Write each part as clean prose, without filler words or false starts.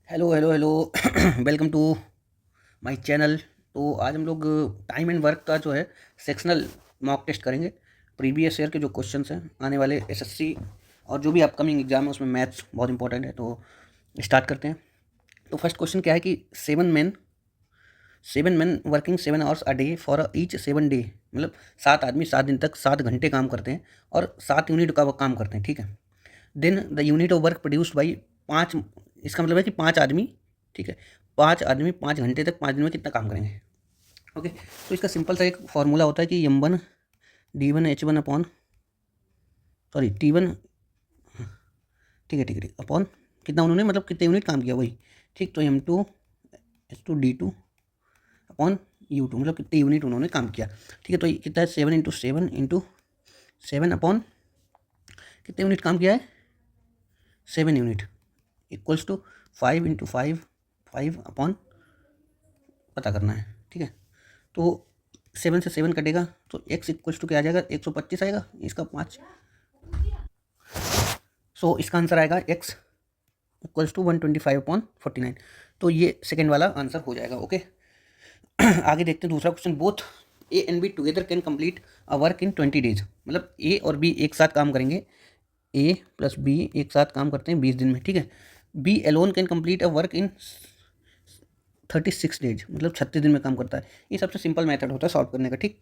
Hello hello hello welcome to my channel. तो आज हम लोग टाइम एंड वर्क का जो है सेक्शनल मॉक टेस्ट करेंगे। प्रीवियस ईयर के जो क्वेश्चंस हैं आने वाले एसएससी और जो भी अपकमिंग एग्जाम है उसमें मैथ्स बहुत इंपॉर्टेंट है। तो स्टार्ट करते हैं। तो फर्स्ट क्वेश्चन क्या है कि seven man working 7 hours a day for each 7 day, मतलब 7 आदमी 7 दिन तक 7 घंटे काम करते हैं और 7 यूनिट का वो काम करते हैं, ठीक है। Then the unit of work produced by 5, इसका मतलब है कि 5 आदमी, ठीक है, 5 आदमी 5 घंटे तक 5 दिन में कितना काम करेंगे। ओके, तो इसका सिंपल सा एक फॉर्मूला होता है कि M1 D1 H1 sorry T1, ठीक है अपॉन कितना उन्होंने, मतलब कितने यूनिट काम किया वही, ठीक। तो M2 H2 D2 upon U2, मतलब कितने यूनिट उन्होंने काम किया, ठीक है। तो ये कितना है 7 × 7 अपॉन कितने यूनिट काम किया है 7 यूनिट इक्वल्स टू 5 × 5 अपॉन पता करना है, ठीक है। तो 7 से 7 कटेगा तो x इक्वल्स टू क्या आ जाएगा 125 आएगा, इसका 5। सो इसका आंसर आएगा x इक्वल्स टू 125/49। तो ये सेकेंड वाला आंसर हो जाएगा। ओके आगे देखते हैं दूसरा question. Both A and B together can complete a work in 20 days, मतलब ए और बी एक साथ काम करेंगे, ए प्लस बी एक साथ काम करते हैं 20 दिन में, ठीक है। B alone can complete a work in 36 days, मतलब 36 दिन में काम करता है। ये सबसे सिंपल मेथड होता है सॉल्व करने का, ठीक।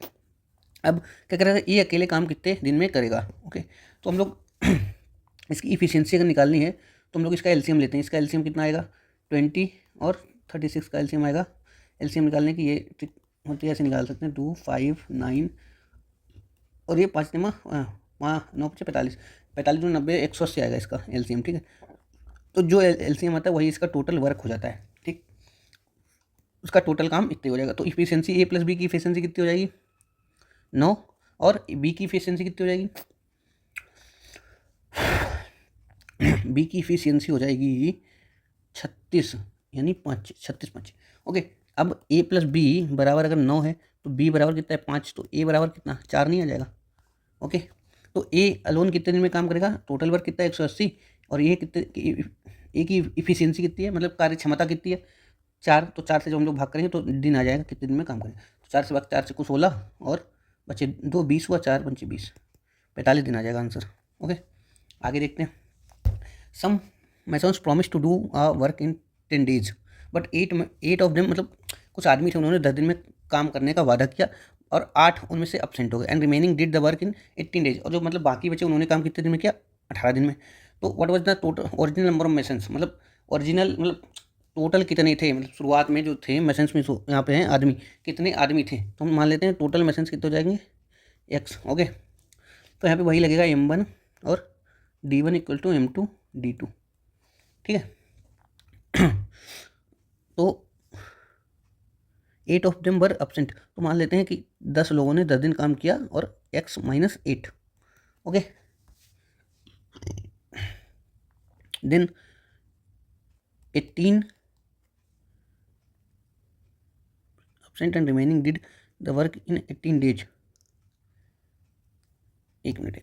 अब क्या करेगा, ये अकेले काम कितने दिन में करेगा। ओके, तो हम लोग इसकी इफिशियंसी अगर निकालनी है तो हम लोग इसका एलसीएम लेते हैं। इसका एलसीएम कितना आएगा 20 और 36 का एलसीएम आएगा। एलसीएम निकालने की ये ट्रिक होती है, ऐसे निकाल सकते हैं 2 5 9 और ये 5 9 5 45 45 2 90 180 आएगा इसका एलसीएम, ठीक है। तो जो एलसीएम आता है वही इसका टोटल वर्क हो जाता है, ठीक। उसका टोटल काम इतने हो जाएगा। तो इफिशियंसी ए प्लस बी की इफिशियंसी कितनी हो जाएगी 9 और बी की इफिशियंसी कितनी हो जाएगी बी की इफिशियंसी हो जाएगी 36, यानी 5 36 5। ओके, अब ए प्लस बी बराबर अगर 9 है तो बी बराबर कितना है 5, तो ए बराबर कितना 4 नहीं आ जाएगा। ओके, तो ए अलोन कितने दिन में काम करेगा, टोटल वर्क कितना है 180 और ये कितने ए की इफिशियंसी कितनी है, मतलब कार्य क्षमता कितनी है 4। तो 4 से जब हम लोग भाग करेंगे तो दिन आ जाएगा कितने दिन में काम करेंगे। तो 4 से भाग 4 से कुछ 16 और बचे 2 20 हुआ, 4 पंचे 20, 45 दिन आ जाएगा आंसर। ओके, आगे देखते हैं। Some masons promise to do a work in 10 days but 8 of them, मतलब कुछ आदमी थे उन्होंने 10 दिन में काम करने का वादा किया और 8 उनमें से अपसेंट हो गए। And remaining did the work in 18 days, और जो मतलब बाकी बचे उन्होंने काम कितने दिन में किया 18 दिन में। तो what was the total original number of masons, मतलब ओरिजिनल मतलब टोटल कितने थे, मतलब शुरुआत में जो थे मैसन्स में, यहाँ पे हैं आदमी, कितने आदमी थे, तो हम मान लेते हैं टोटल मैसन्स कितने हो जाएंगे एक्स। ओके, तो यहाँ पे वही लगेगा M1 और D1 equal to M2 D2, ठीक है। तो 8 ऑफ देम वर अपसेंट, तो मान लेते हैं कि 10 लोगों ने 10 दिन काम किया और x माइनस 8। Okay, then 18 absent and remaining did the work in 18 days. एक मिनट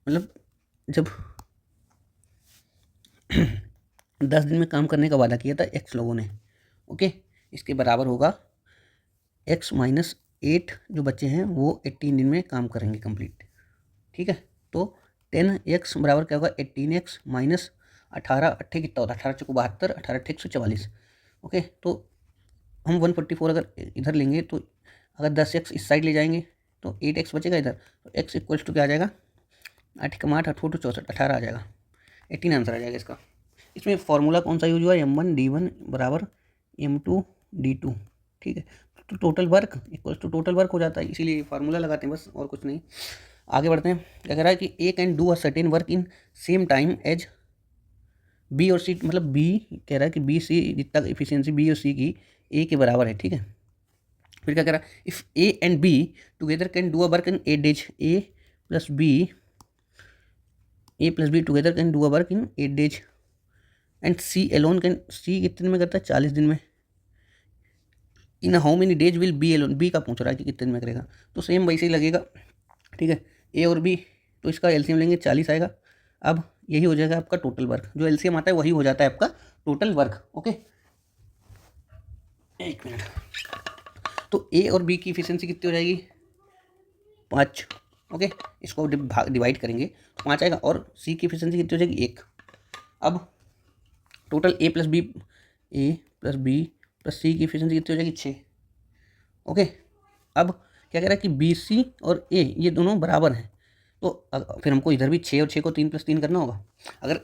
मतलब जब 10 दिन में काम करने का वादा किया था x लोगों ने, ओके, इसके बराबर होगा x माइनस 8, जो बच्चे हैं वो 18 दिन में काम करेंगे कंप्लीट, ठीक है। तो 10x बराबर क्या होगा 18x माइनस 18 अट्ठे कितना होता है 18 चौको 72, 18 अट्ठे 144। ओके, तो हम 144 अगर इधर लेंगे तो अगर 10x इस साइड ले जाएंगे तो 8x बचेगा इधर, तो x इक्वल्स टू क्या आ जाएगा 8 कमा 8 8 64 18 आ जाएगा, 18 आंसर आ जाएगा इसका। इसमें फॉर्मूला कौन सा यूज हुआ M1 D1 बराबर M2 D2, ठीक है। तो total work equals to total work हो जाता है, इसीलिए फार्मूला लगाते हैं बस, और कुछ नहीं। आगे बढ़ते हैं। क्या कह रहा है कि A can do a certain work in same time as B और सी, मतलब बी कह रहा है कि बी सी जितना इफिशियंसी बी और सी की ए के बराबर है, ठीक है। फिर क्या कह रहा है if A and B together can do a work in 8 days, A plus B together can do a work in 8 days and C alone can, C कितने दिन में करता है 40 दिन में। In how many days will B alone, B का पूछ रहा है कि कितने दिन में करेगा, तो सेम वैसे ही लगेगा, ठीक है। ए और बी तो इसका एलसीएम लेंगे 40 आएगा। अब यही हो जाएगा आपका टोटल वर्क, जो एलसीएम आता है वही हो जाता है आपका टोटल वर्क। ओके, एक मिनट। तो ए और बी की इफिशियंसी कितनी हो जाएगी? 5। ओके, इसको डिवाइड करेंगे तो 5 आएगा। और सी की इफिशियंसी कितनी हो जाएगी? 1। अब total A plus B plus सी की इफिशियंसी कितनी हो जाएगी? 6। ओके, अब क्या कह रहा है कि बी सी और ए ये दोनों बराबर हैं, तो फिर हमको इधर भी 6 और 6 को 3 + 3 करना होगा। अगर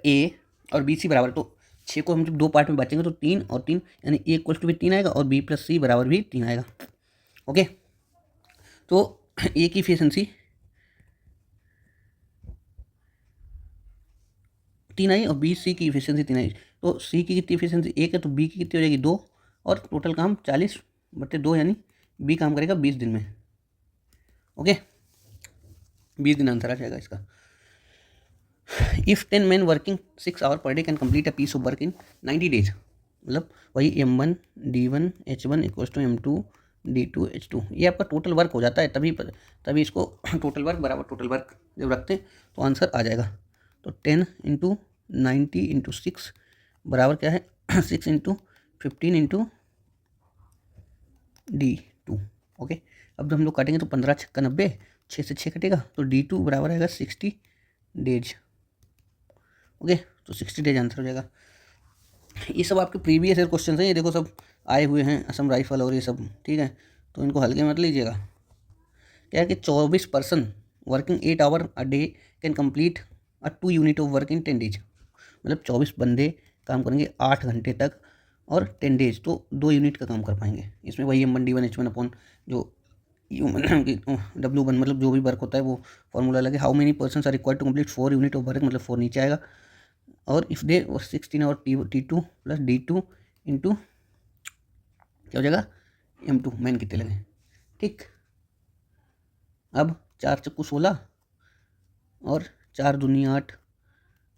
ए और बी सी बराबर, तो 6 को हम जब 2 पार्ट में बांटेंगे तो 3 और 3 यानी ए इक्वल टू भी 3 आएगा और बी प्लस सी बराबर भी 3 आएगा। ओके, तो ए की इफिशियंसी 3 आई और बी सी की इफिशियंसी 3 आई। तो सी की कितनी इफिशियंसी 1 है, तो बी की कितनी हो जाएगी? 2। और टोटल काम 40/2 यानी बी काम करेगा 20 दिन में। ओके, 20 दिन आंसर आ जाएगा इसका। If 10 men working 6 hours per day can complete a piece of work in 90 days, मतलब वही M1 D1 H1 = M2 D2 H2, ये आपका टोटल वर्क हो जाता है। तभी इसको टोटल वर्क बराबर टोटल वर्क जब रखते हैं तो आंसर आ जाएगा। तो 10 × 90 × 6 बराबर क्या है? 6 × 15 × D2। ओके, अब हम लोग काटेंगे तो 15 × 6 = 90, 6 से 6 कटेगा तो D2 बराबर आएगा 60 days। ओके, तो 60 days आंसर हो जाएगा। ये सब आपके प्रीवियस ईयर क्वेश्चन हैं, ये देखो सब आए हुए हैं, असम राइफल और ये सब, ठीक है, तो इनको हल्के मत लीजिएगा। क्या है कि 24 person working 8 hours a day can complete a 2 unit of work in 10 days, मतलब 24 बंदे काम करेंगे 8 घंटे तक और 10 days, तो 2 यूनिट का काम कर पाएंगे। इसमें वही M1 D1 H1 अपॉन जो W1 मतलब जो भी वर्क होता है वो फॉर्मूला लगे। How many person are required to complete 4 unit of work, मतलब 4 नीचे आएगा। और if they 16 hours T2 + D2 into क्या हो जाएगा? M2 मैन कितने लगे, ठीक। अब 4 × 16 और 4 दूनी 8,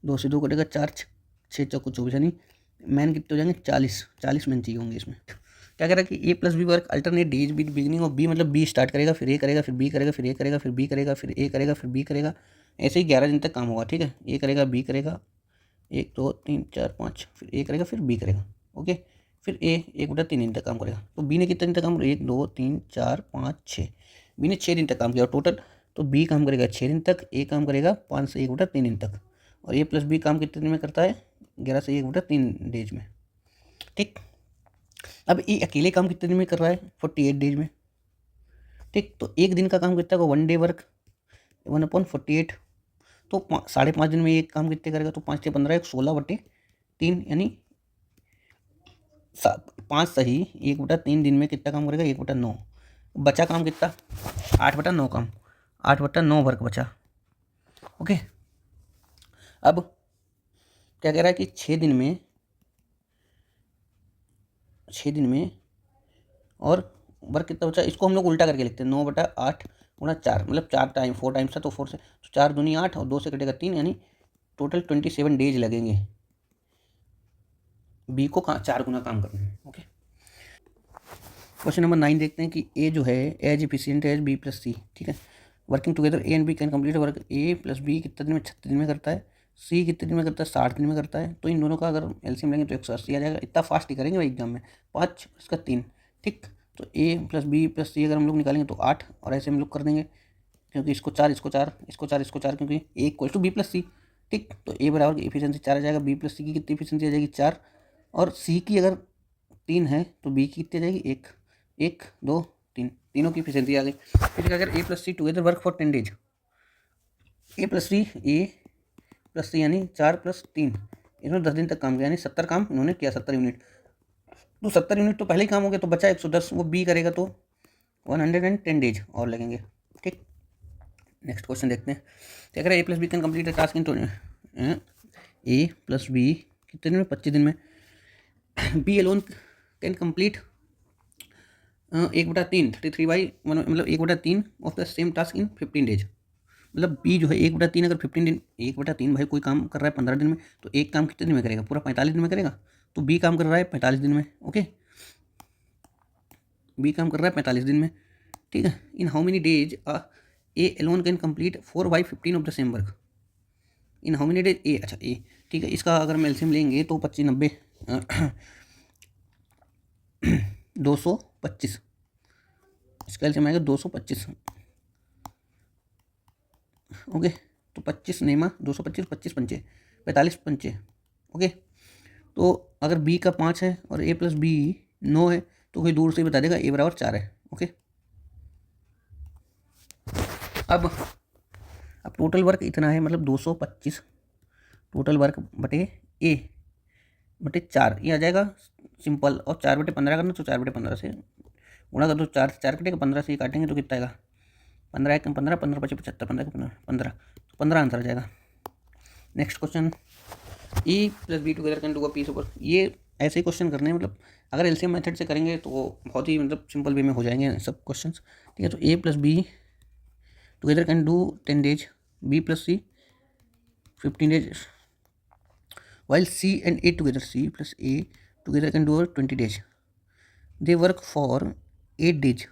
2 से 2 कटेगा 4, 6 × 24 यानी मैन कितने हो जाएंगे? 40 मैन चाहिए होंगे इसमें। क्या कह रहा है कि A plus B work alternate days with beginning of B, मतलब बी स्टार्ट करेगा, फिर ए करेगा, फिर बी करेगा, फिर ए करेगा, फिर बी करेगा, फिर ए करेगा, फिर बी करेगा, ऐसे ही 11 दिन तक काम होगा, ठीक है। ए करेगा, बी करेगा, 1 2 3 4 5, फिर ए करेगा, फिर बी करेगा। ओके, फिर ए 1/3 दिन तक काम करेगा। तो बी ने कितने दिन तक काम करेगा? 1 2 3 4 5 6, बी ने 6 दिन तक काम किया टोटल, तो बी काम करेगा 6 दिन तक, ए काम करेगा 5 से 1/3 दिन तक, और ए प्लस बी काम कितने दिन में करता है? 11 से 1/3 डेज में, ठीक। अब ये अकेले काम कितने दिन में कर रहा है? 48 डेज में, ठीक। तो एक दिन का काम कितना होगा? 1 day वर्क 1/48, तो 5.5 दिन में ये काम कितने करेगा? तो 5 × 15 16/3 यानी 5 सही 1/3 दिन में कितना काम करेगा? 1/9। बचा काम कितना? 8/9 काम, 8/9 वर्क बचा। ओके, अब क्या कह रहा है कि 6 दिन में और वर्क कितना बचा? इसको हम लोग उल्टा करके लिखते हैं, 9/8 × 4, मतलब 4 टाइम 4 टाइम्स था तो 4 से, तो 4 दूनी 8 और 2 से कटेगा 3, यानी टोटल 27 डेज लगेंगे बी को 4 गुना काम करने में। ओके, क्वेश्चन नंबर 9 देखते हैं कि ए जो है as efficient as B plus C, ठीक है। Working together A and B can complete work, A plus B कितने दिन में? 36 दिन में करता है। सी कितने दिन में करता है? 60 दिन में करता है। तो इन दोनों का अगर एलसीएम लेंगे तो 180 आ जाएगा। इतना फास्ट ही करेंगे भाई एग्जाम में, 5 इसका 3, ठीक। तो ए प्लस बी प्लस सी अगर हम लोग निकालेंगे तो 8, और ऐसे हम लोग कर देंगे क्योंकि इसको 4 इसको 4 इसको 4 इसको 4, क्योंकि ए equal to be plus C, ठीक। तो ए बराबर की इफिशियंसी 4 आ जाएगा, बी प्लस सी की कितनी इफिशियंसी आ जाएगी? 4, और सी की अगर 3 है तो बी की कितनी आ जाएगी? 1 1 2 3, तीनों की इफिशियंसी आ गई। फिर अगर A plus C together work for 10 days, A plus C यानी 4 + 3, इसमें 10 दिन तक काम किया, यानी 70 काम इन्होंने किया, 70 यूनिट। तो 70 यूनिट तो पहले ही काम हो गया, तो बचा 110, वो बी करेगा तो 110 डेज और लगेंगे, ठीक। नेक्स्ट क्वेश्चन देखते हैं। क्या कह रहा है? A plus B can complete a task in A plus B कितने दिन में? 25 दिन में। बी अलोन कैन कंप्लीट 1/3 33/1, मतलब 1/3 of the same task in 15 days, मतलब बी जो है 1/3 अगर 15 दिन, 1/3 भाई कोई काम कर रहा है 15 दिन में, तो एक काम कितने दिन में करेगा? पूरा 45 दिन में करेगा। तो बी काम कर रहा है 45 दिन में। ओके, बी काम कर रहा है 45 दिन में, ठीक है। In how many days A alone can complete 4/15 of the same work. In how many days A, अच्छा ए, ठीक है। इसका अगर हम एलसीएम लेंगे तो 25 90 225, इसका एलसीएम आएगा 225। ओके, तो 25 नेमा 225, 25 पंचे 45 पंचे। ओके, तो अगर बी का 5 है और ए प्लस बी 9 है तो कोई दूर से बता देगा ए बराबर 4 है। ओके, अब टोटल वर्क इतना है, मतलब 225 टोटल वर्क बटे ए बटे 4, ये आ जाएगा सिंपल। और 4/15 करना तो 4/15 से गुणा कर दो, 4 से 4 कटेगा, 15 से काटेंगे तो कितना आएगा, 15 1 15, 15 5 75, 15 तो 15 आंसर आ जाएगा। Next question, A plus B together can do a piece ऊपर। ये ऐसे ही क्वेश्चन करने हैं, मतलब अगर एलसीएम मेथड से करेंगे तो बहुत ही मतलब सिंपल वे में हो जाएंगे सब क्वेश्चन। ठीक है, तो A plus B together can do 10 days, B plus C 15 days, while C and A together, C plus A together can do 20 days. They work for 8 days,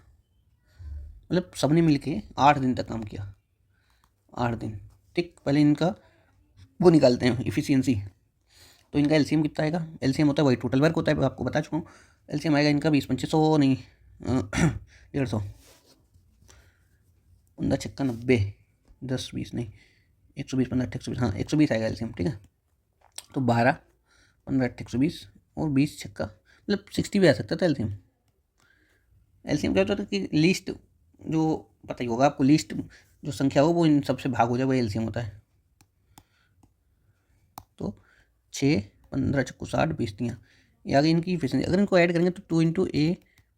मतलब सबने मिलके 8 दिन तक काम किया, 8 दिन। ठीक, पहले इनका वो निकालते हैं इफिशियंसी। तो इनका एलसीएम कितना आएगा, एलसीएम होता है वही टोटल वर्क होता है, आपको बता चुका हूँ। एलसीएम आएगा इनका 20 पंचे 100 नहीं 150, 15 छक्का 90, 10 20 नहीं 120, 15 120, हाँ 120 आएगा एलसीएम। ठीक है, तो 12 15 120 और 20 छक्का, मतलब 60 भी आ सकता था एलसीएम। एलसीएम क्या होता है कि लीस्ट, जो पता ही होगा आपको, लीस्ट जो संख्या हो वो इन सबसे भाग हो जाए, वही एलसीएम होता है। तो 6 15 छक्कू 60, 20 दियाँ, ये आ गई इनकी इफिशिएंसी। अगर इनको ऐड करेंगे तो 2 इंटू ए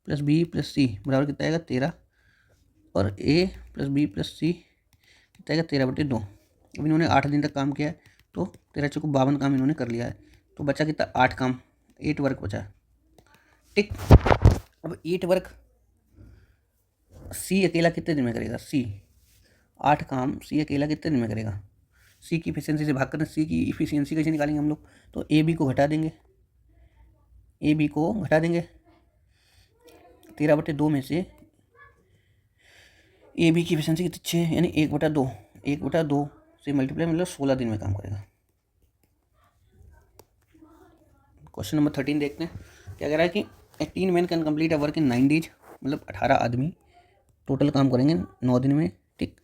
प्लस बी प्लस सी बराबर कितना आएगा 13, और ए प्लस बी प्लस सी कितना आएगा 13/2। अब इन्होंने 8 दिन तक काम किया है, तो 13 चौको 52 काम इन्होंने कर लिया है, तो बचा कितना 8 काम, 8 वर्क बचा। ठीक, अब 8 वर्क सी अकेला कितने दिन में करेगा, सी 8 काम सी अकेला कितने दिन में करेगा। सी की इफिशियंसी से भाग करना, सी की इफिशियंसी कैसे निकालेंगे हम लोग, तो ए बी को घटा देंगे, ए बी को घटा देंगे 13/2 में से ए बी की इफिशियंसी कितनी 6, यानी 1/2, 1/2 से मल्टीप्लाई, मतलब 16 दिन में काम करेगा। क्वेश्चन नंबर 13 देखते हैं, क्या कह रहा है कि 18 man can complete a work in 9 days, मतलब 18 आदमी टोटल काम करेंगे 9 दिन में। ठीक,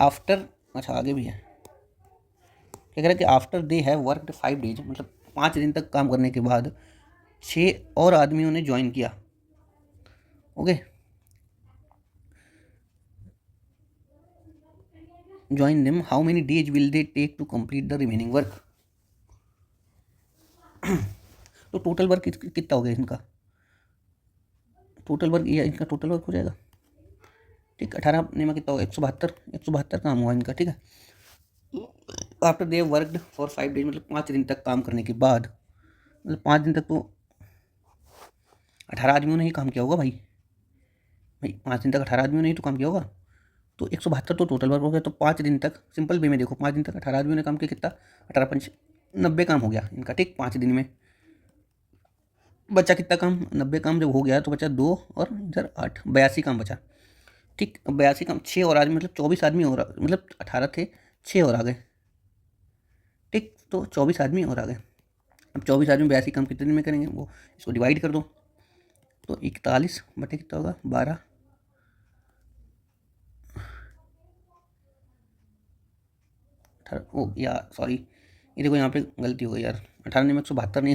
आफ्टर, अच्छा आगे भी है, क्या कह रहा है कि after they have worked 5 days, मतलब 5 दिन तक काम करने के बाद 6 और आदमियों ने ज्वाइन किया। Okay, join them, how many days will they take to complete the remaining work. तो टोटल वर्क कितना हो गया इनका, टोटल वर्क, ये इनका टोटल वर्क हो जाएगा। ठीक, 18 नेमा कितना होगा 172 काम हुआ इनका। ठीक है, after they worked for 5 days, मतलब 5 दिन तक काम करने के बाद, मतलब 5 दिन तक तो 18 आदमियों ने ही काम किया होगा भाई 5 दिन तक 18 आदमियों ने ही तो काम किया होगा, तो 172 तो टोटल वर्क हो गया। तो 5 दिन तक, सिंपल वे में देखो, 5 दिन तक 18 आदमियों ने काम किया, कितना 18 5 90 काम हो गया इनका। ठीक, 5 दिन में बचा कितना काम, 90 काम जब हो गया तो बचा 2 और इधर 8, 82 काम बचा। ठीक, 82 काम, 6 और आदमी, मतलब 24 आदमी और, मतलब 18 थे 6 और आ गए। ठीक, तो 24 आदमी और आ गए। अब 24 आदमी 82 काम कितने दिन में करेंगे, वो इसको डिवाइड कर दो, तो 41 बटे कितना होगा 12, ओ यार सॉरी, ये देखो यहाँ पे गलती हो गई यार, 18 में 172 नहीं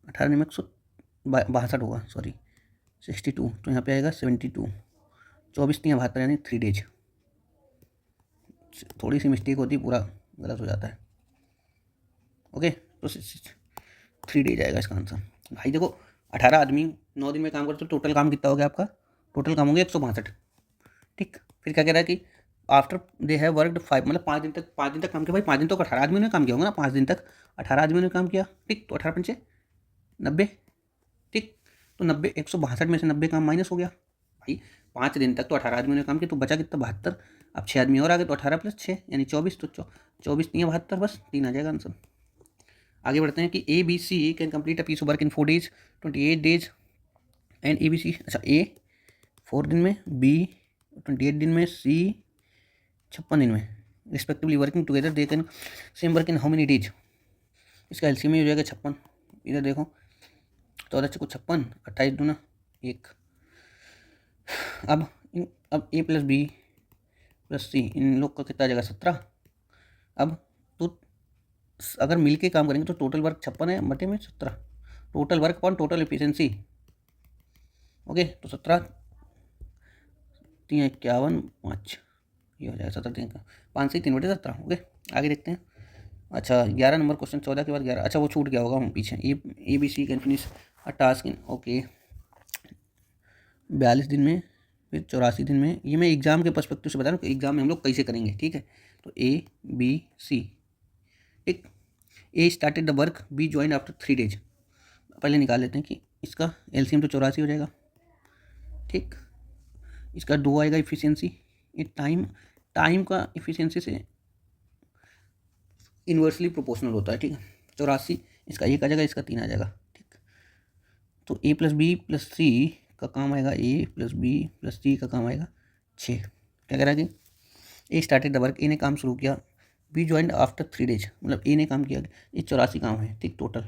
18 में 162 होगा, सॉरी 62, तो यहाँ पे आएगा 72, 24 नहीं 72, यानी 3 डेज। थोड़ी सी मिस्टेक होती पूरा गलत हो जाता है। ओके, तो 3 डेज आएगा इसका आंसर। भाई देखो 18 आदमी 9 दिन में काम करते, तो टोटल काम कितना हो गया आपका, टोटल काम हो गया 162। ठीक, फिर क्या कह रहा है कि आफ्टर दे हैव वर्कड 5, मतलब 5 दिन तक काम किया। भाई 5 दिन तक 18 आदमियों ने काम किया होगा ना, 5 दिन तक 18 आदमियों ने काम किया। ठीक, तो 18 पंचे 90। ठीक, तो 90, 162 में से 90 काम माइनस हो गया। भाई 5 दिन तक तो 18 आदमियों ने काम किया, तो बचा कितना 72। अब 6 आदमी और आ गए, तो 18 + 6 यानी 24, तो 24 नहीं 72, बस 3 आ जाएगा आंसर। आगे बढ़ते हैं कि A B C can complete a piece of work in 4 days 28 days and A B C, अच्छा ए 4 दिन में, बी 28 दिन में, सी 56 दिन में respectively. Working together they can same work in how many days. इसका एलसीएम में हो जाएगा 56। इधर देखो 14 से कुछ 56, 28 दूना 1। अब ए प्लस बी प्लस सी, इन लोग का कितना आ जाएगा 17। अब तो अगर मिल के काम करेंगे तो टोटल वर्क 56 है बटे में 17, total work upon total efficiency. Okay, तो 17 3 51 5, ये हो जाएगा 17 3 का 5 से 3/17। ओके, आगे देखते हैं। अच्छा 11 नंबर क्वेश्चन, 14 के बाद 11। अच्छा वो छूट गया होगा हम पीछे। A B C can finish a task in, okay, 42 दिन में, फिर 84 दिन में। ये मैं एग्जाम के पर्सपेक्टिव से बता रहा हूँ कि एग्जाम में हम लोग कैसे करेंगे, ठीक है। तो ए बी सी, ठीक। A started the work, B join after 3 days. पहले निकाल लेते हैं कि इसका एलसीएम तो 84 हो जाएगा, ठीक। इसका 2 आएगा इफिशियंसी, ये टाइम का इफिशियंसी से इन्वर्सली प्रोपोर्शनल होता है, ठीक है। 84, इसका 1 आ जाएगा, इसका 3 आ जाएगा, ठीक। तो ए प्लस बी प्लस सी का काम आएगा, ए प्लस बी प्लस सी का काम आएगा 6। क्या कह रहा है कि ए स्टार्टेड द वर्क, ए ने काम शुरू किया, बी ज्वाइंड आफ्टर 3 डेज, मतलब ए ने काम किया, ये 84 काम है, ठीक। टोटल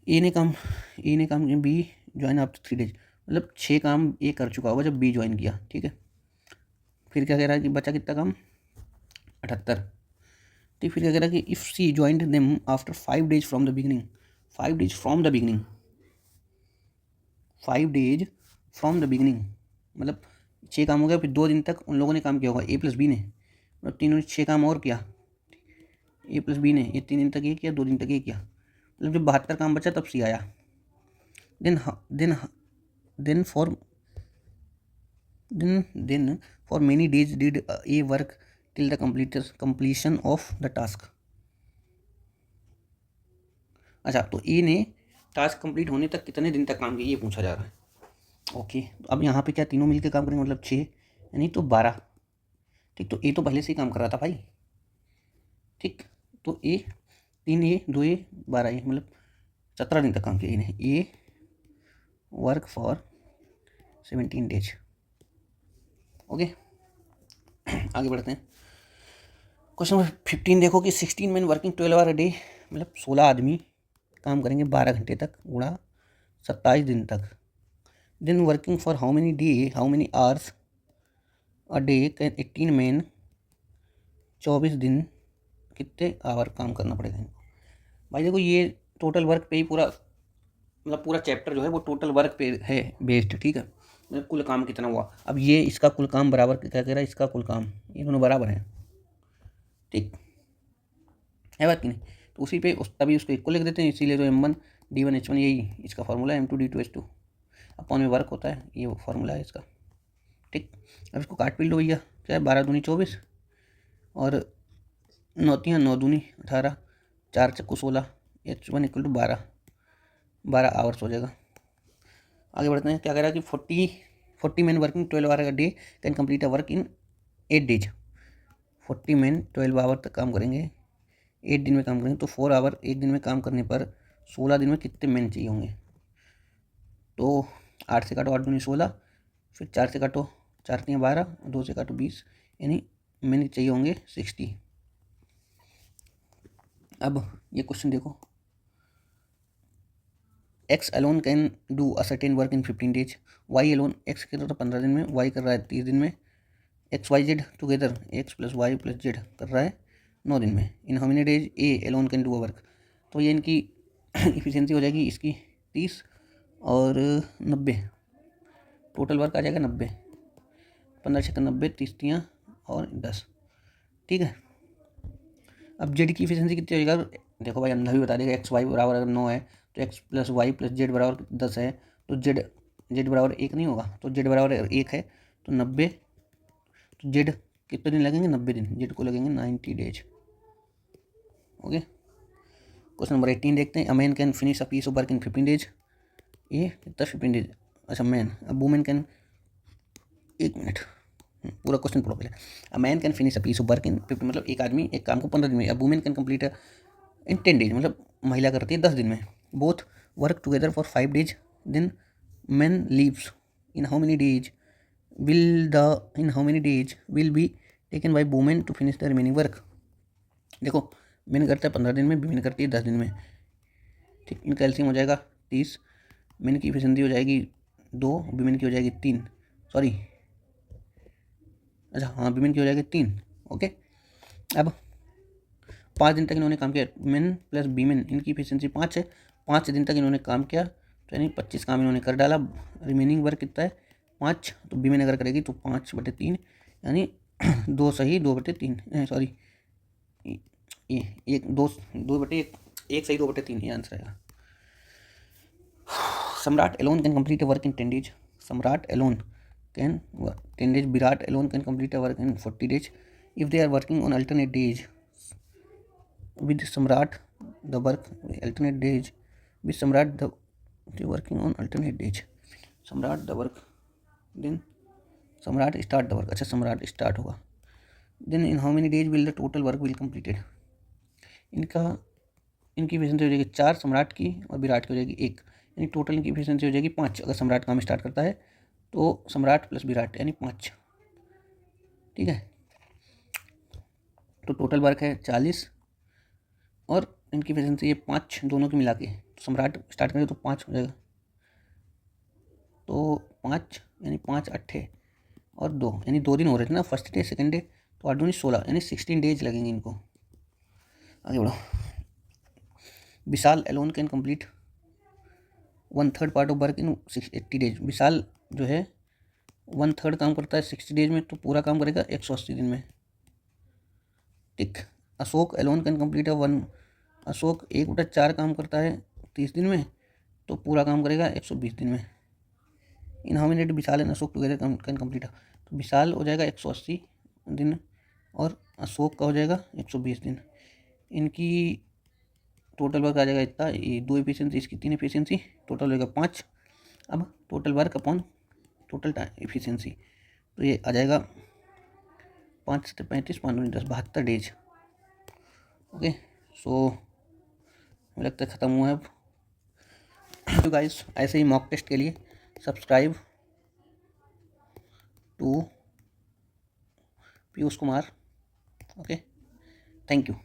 ए ने काम किया, बी ज्वाइन आफ्टर 3 डेज, मतलब 6 काम ए कर चुका होगा जब बी ज्वाइन किया, ठीक है। फिर क्या कह रहा है कि बचा कितना काम, 78। तो फिर क्या कह रहा है कि if C joined them after 5 days from the beginning, 5 days from the beginning, 5 days from the beginning, मतलब 6 काम हो गया, फिर 2 दिन तक उन लोगों ने काम किया होगा, ए प्लस बी ने, मतलब तीनों ने 6 काम और किया, ए प्लस बी ने, ये 3 दिन तक ये किया, 2 दिन तक ये किया, मतलब जब 72 काम बचा तब सी आया। Then for many days did A work till the completion of the task. अच्छा, तो ए ने टास्क कंप्लीट होने तक कितने दिन तक काम किया, ये पूछा जा रहा है। ओके, तो अब यहाँ पे क्या तीनों मिलकर काम करेंगे, मतलब 6 यानी तो 12, ठीक। तो ए तो पहले से ही काम कर रहा था भाई, ठीक। तो ए 3 ए 2 ए 12 ए, मतलब 17 दिन तक काम किया इन्हें। A work for 17 days. Okay, आगे बढ़ते हैं। क्वेश्चन नंबर 15 देखो कि 16 man working 12 hour a day, मतलब 16 आदमी काम करेंगे 12 घंटे तक गुणा 27 दिन तक। Then working for how many hours a day can 18 man, 24 दिन कितने आवर काम करना पड़ेगा इनको। भाई देखो ये टोटल वर्क पे ही पूरा, मतलब पूरा चैप्टर जो है वो टोटल वर्क पे है बेस्ड, ठीक है। मतलब कुल काम कितना हुआ, अब ये इसका कुल काम बराबर क्या कह रहा है, इसका कुल काम, ये दोनों बराबर हैं, ठीक है बात की नहीं। तो उसी पे तभी उसको इक्वल लिख देते हैं, इसीलिए तो M1 D1 H1 यही इसका फॉर्मूला है, M2 D2 H2 अपॉन में वर्क होता है, ये फॉर्मूला है इसका, ठीक। अब इसको काट पीट लो भैया, क्या है 12 दूनी 24 और 9 3 9 दूनी 18, 4 चक्कू 16, H1 इक्वल टू 12 आवर्स हो जाएगा। आगे बढ़ते हैं। क्या कह रहा है कि 40 मैन वर्किंग 12 आवर का day can complete a work in 8 days. 40 man 12 hour तक काम करेंगे, 8 दिन में काम करेंगे, तो 4 आवर एक दिन में काम करने पर 16 दिन में कितने मैन चाहिए होंगे। तो 8 से काटो 8 दूनी 16, फिर 4 से काटो 4 3 12, 2 से काटो 20, यानी मैन चाहिए होंगे 60। अब ये क्वेश्चन देखो, X alone can do a certain work in 15 days, Y alone, X कर रहा था 15 दिन में, वाई कर रहा है 30 दिन में, X Y Z together X plus Y plus Z कर रहा है 9 दिन में। In how many days A alone can do a work. तो ये इनकी इफिशियंसी हो जाएगी इसकी 30 और 90, टोटल वर्क आ जाएगा 90, 15 छक्का 90, 30 तियाँ और 10, ठीक है। अब जेड की इफिशियंसी कितनी हो जाएगा, देखो भाई अंधा भी बता देगा, एक्स वाई बराबर अगर 9 है तो X plus Y plus Z बराबर 10 है, तो जेड बराबर 1 नहीं होगा, तो जेड बराबर 1 है तो 90, तो जेड कितने दिन लगेंगे 90 दिन, जेड को लगेंगे 90 डेज। ओके, क्वेश्चन नंबर 18 देखते हैं। A man can finish a piece of work in 15 days, ये कितना 15 डेज, अच्छा मैन, अब वुमेन कैन, 1 मिनट पूरा क्वेश्चन पढ़ो पहले। A man can finish a piece of work in 15, मतलब एक आदमी एक काम को 15 दिन में, अब women can complete in 10 days, मतलब महिला करती है 10 दिन में। Both work together for 5 days, then man leaves in how many days, will the in how many days will be taken by women to finish the remaining work. देखो men करता है 15 दिन में, वीमेन करती है 10 दिन में। ठीक, इनका एलसीएम हो जाएगा 30, मेन की एफिशिएंसी हो जाएगी 2, वीमेन की हो जाएगी 3, सॉरी अच्छा हाँ वीमेन की हो जाएगी 3। ओके, अब 5 दिन तक इन्होंने काम किया, मेन प्लस वीमेन इनकी एफिशिएंसी 5 है, 5 दिन तक इन्होंने काम किया तो यानी 25 काम इन्होंने कर डाला। रिमेनिंग वर्क कितना है 5, तो वीमेन अगर करेगी तो 5/3 यानी 2 सही 2/3, सॉरी ये 1 सही 2/3 ये आंसर आएगा। सम्राट alone can complete a work in 10 days. Samrat alone can 10 days. Virat alone can complete a work in 40 days. If they are working on alternate days, with Samrat the work alternate days. With Samrat they working on alternate days. Samrat the work then Samrat start the work. अच्छा Samrat start होगा. Then in how many days will the total work will completed? इनकी efficiency हो जाएगी 4 सम्राट की और विराट की हो जाएगी 1, यानी टोटल इनकी एफिशिएंसी हो जाएगी 5। अगर सम्राट काम स्टार्ट करता है तो सम्राट प्लस विराट यानी 5। ठीक है, तो टोटल वर्क है 40 और इनकी एफिशिएंसी है 5 दोनों की मिला के। तो सम्राट स्टार्ट करेंगे तो 5 हो जाएगा, तो 5 यानी 5 8 और 2 यानी 2 दिन हो रहे थे ना, फर्स्ट डे सेकेंड डे, तो 8 दूनी 16 यानी 16 डेज लगेंगे इनको। आगे बढ़ो। Vishal alone can complete 1/3 part of work in 80 days. Vishal जो है 1/3 काम करता है 60 डेज में, तो पूरा काम करेगा 180 दिन में। ठीक, Ashok Elon can complete Ashok 1/4 काम करता है 30 दिन में, तो पूरा काम करेगा 120 दिन में। In how many days Vishal and Ashok together can complete, तो विशाल हो जाएगा 180 दिन और अशोक का हो जाएगा 120 दिन। इनकी टोटल वर्क आ जाएगा इतना, ये 2 एफिशिएंसी इसकी 3 एफिशिएंसी, टोटल हो जाएगा 5। अब total work upon total efficiency, तो ये आ जाएगा 5 से 35 5 10 72 डेज। ओके, सो मुझे लगता है ख़त्म हुआ है अब। तो गाइस ऐसे ही मॉक टेस्ट के लिए subscribe to Piyush Kumar. Okay, thank you.